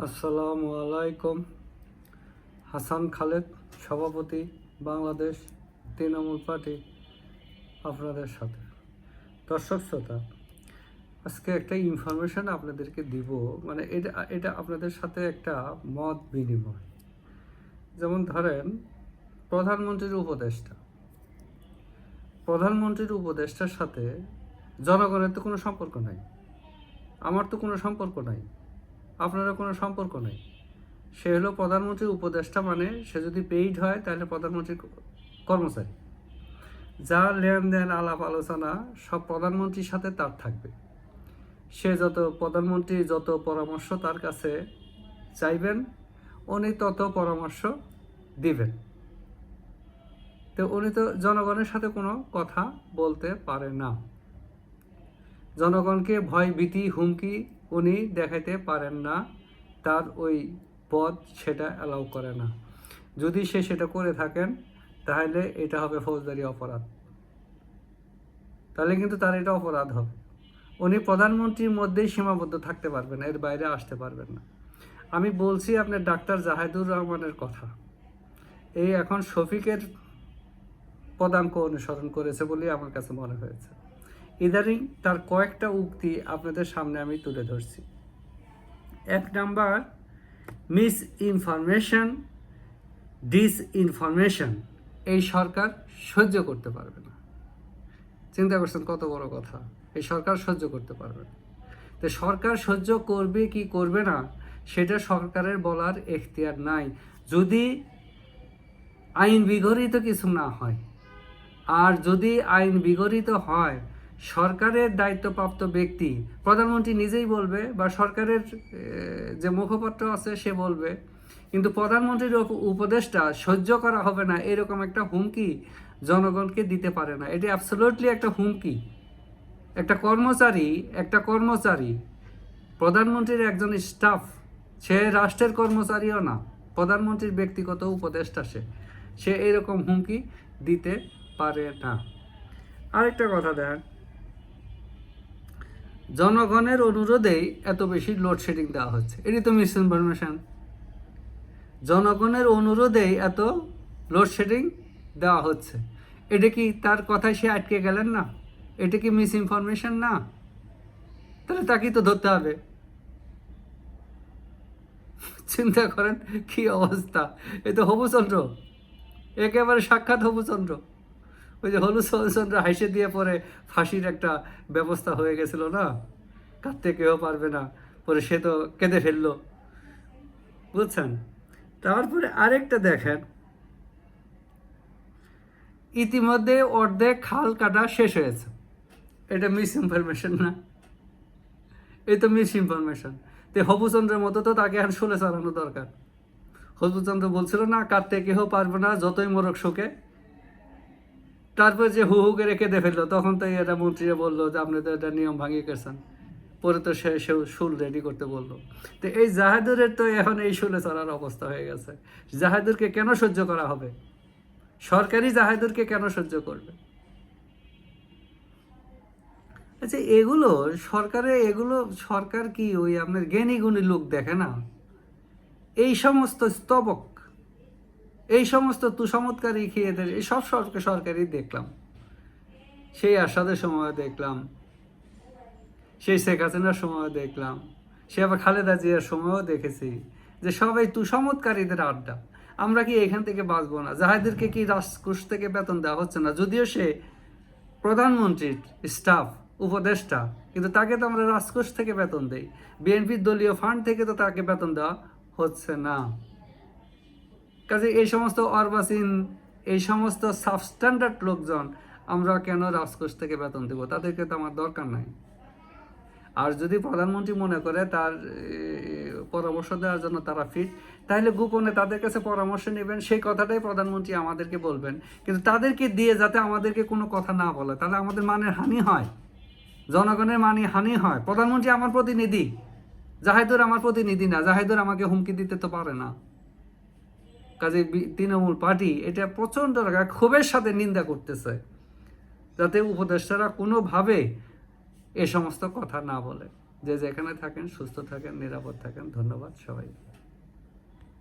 আসসালামু আলাইকুম। হাসান খালেদ, সভাপতি, বাংলাদেশ তৃণমূল পার্টি, আপনাদের সাথে। দর্শক শ্রোতা, আজকে একটা ইনফরমেশন আপনাদেরকে দিব, মানে এটা এটা আপনাদের সাথে একটা মত বিনিময়। যেমন ধরেন, প্রধানমন্ত্রীর উপদেষ্টার সাথে জনগণের তো কোনো সম্পর্ক নাই, আমার তো কোনো সম্পর্ক নাই, আপনারও কোনো সম্পর্ক নাই। সে হলো প্রধানমন্ত্রীর উপদেষ্টা, মানে সে যদি পেইড হয় তাহলে প্রধানমন্ত্রীর কর্মচারী। যা লেনদেন আলাপ আলোচনা সব প্রধানমন্ত্রীর সাথে তার থাকবে। সে প্রধানমন্ত্রী যত পরামর্শ তার কাছে চাইবেন, উনি তত পরামর্শ দিবেন। তো উনি তো জনগণের সাথে কোনো কথা বলতে পারে না, জনগণকে ভয় ভীতি হুমকি উনি দেখাইতে পারেন না, তার ওই পদ সেটা অ্যালাউ করে না। যদি সে সেটা করে থাকেন তাহলে এটা হবে ফৌজদারি অপরাধ, তাহলে কিন্তু তার এটা অপরাধ হবে। উনি প্রধানমন্ত্রীর মধ্যেই সীমাবদ্ধ থাকতে পারবেন, এর বাইরে আসতে পারবেন না। আমি বলছি আপনার ডাক্তার জাহিদুর রহমানের কথা। এই এখন শফিকের পদাঙ্ক অনুসরণ করেছে বলেই আমার কাছে মনে হয়েছে। ইদানিং তার কয়েকটা উক্তি আপনাদের সামনে আমি তুলে ধরছি। 1 নাম্বার, মিস ইনফরমেশন, ডিসইনফরমেশন এই সরকার সহ্য করতে পারবে না। চিন্তা করছেন কত বড় কথা? এই সরকার সহ্য করতে পারবে না। তো সরকার সহ্য করবে কি করবে না সেটা সরকারের বলার এখতিয়ার নাই, যদি আইন বিগড়িত কিছু না হয়। আর যদি আইন বিগড়িত হয়, সরকারের দায়িত্বপ্রাপ্ত ব্যক্তি প্রধানমন্ত্রী নিজেই বলবে, বা সরকারের যে মুখপাত্র আছে সে বলবে, কিন্তু প্রধানমন্ত্রীর উপদেষ্টা সহ্য করা হবে না এরকম একটা হুমকি জনগণকে দিতে পারে না। এটি অ্যাবসলিউটলি একটা হুমকি। একটা কর্মচারী প্রধানমন্ত্রীর একজন স্টাফ, সে রাষ্ট্রের কর্মচারীও না, প্রধানমন্ত্রীর ব্যক্তিগত উপদেষ্টা, সে এরকম হুমকি দিতে পারে না। আরেকটা কথা দেন, জনগণের অনুরোধেই এত বেশি লোডশেডিং দেওয়া হচ্ছে, এটি তো মিস ইনফরমেশন। জনগণের অনুরোধেই এত লোডশেডিং দেওয়া হচ্ছে, এটা কি তার কথায় সে আটকে গেলেন না? এটা কি মিস ইনফরমেশন না? তাহলে তাকেই তো ধরতে হবে। চিন্তা করেন কি অবস্থা। এ তো হবুচন্দ্র, একেবারে সাক্ষাৎ হবুচন্দ্র। ওই যে হলুচন্দ্র হাসে দিয়ে পরে ফাঁসির একটা ব্যবস্থা হয়ে গেছিল না, কাঁদতে কেউ পারবে না, পরে সে তো কেঁদে ফেললো, বুঝছেন? তারপরে আরেকটা দেখেন, ইতিমধ্যে অর্ধেক খাল কাটা শেষ হয়েছে, এটা মিস ইনফরমেশন না? এই তো মিস ইনফরমেশন। তো হবুচন্দ্রের মতো তো তাকে আর শুলে চালানো দরকার। হবুচন্দ্র বলছিল না, কাঁদতে কেউ পারবে না যতই মোরক শোকে। তারপর যে হু হু করে কেঁদে ফেললো, তখন তো এটা মন্ত্রীরা বললো যে আপনি তো এটা নিয়ম ভাঙিয়ে গেছেন। পরে তো সে শুল রেডি করতে বললো। তো এই জাহাদুরের তো এখন এই শুলে চলার অবস্থা হয়ে গেছে। জাহাদুরকে কেন সহ্য করা হবে? সরকারি জাহাদুরকে কেন সহ্য করবে? আচ্ছা, এগুলো সরকার কি ওই আপনার জ্ঞানী গুণী লোক দেখে না? এই সমস্ত স্তবক, এই সমস্ত তুষমৎকারী খেয়েদের এই সব সরকারই দেখলাম। সেই আসাদের সময় দেখলাম, সেই শেখ হাসিনার সময় দেখলাম, সে আবার খালেদা জিয়ার সময়ও দেখেছি, যে সবাই তুষমৎকারীদের আড্ডা। আমরা কি এখান থেকে বাঁচবো না? জাহাদেরকে কি রাজকোষ থেকে বেতন দেওয়া হচ্ছে না? যদিও সে প্রধানমন্ত্রীর স্টাফ, উপদেষ্টা, কিন্তু তাকে তো আমরা রাজকোষ থেকে বেতন দেই, বিএনপির দলীয় ফান্ড থেকে তো তাকে বেতন দেওয়া হচ্ছে না। কাজে এই সমস্ত অর্বাচীন, এই সমস্ত সাবস্ট্যান্ডার্ড লোকজন আমরা কেন রাজকোষ থেকে বেতন দেব? তাদেরকে তো আমার দরকার নাই। আর যদি প্রধানমন্ত্রী মনে করে তার পরামর্শ দেওয়ার জন্য তারা ফিট, তাহলে গোপনে তাদের কাছে পরামর্শ নেবেন, সেই কথাটাই প্রধানমন্ত্রী আমাদেরকে বলবেন। কিন্তু তাদেরকে দিয়ে যাতে আমাদেরকে কোনো কথা না বলে, তাহলে আমাদের মানের হানি হয়, জনগণের হানি হয়। প্রধানমন্ত্রী আমার প্রতিনিধি, জাহিদুর আমার প্রতিনিধি না। জাহিদুর আমাকে হুমকি দিতে তো পারে না। কাজে তৃণমূল পার্টি এটা প্রচণ্ড ক্ষোভের সাথে নিন্দা করতেছে, যাতে উপদেষ্টারা কোনোভাবে এ সমস্ত কথা না বলে। যে যেখানে থাকেন সুস্থ থাকেন, নিরাপদ থাকেন। ধন্যবাদ সবাই।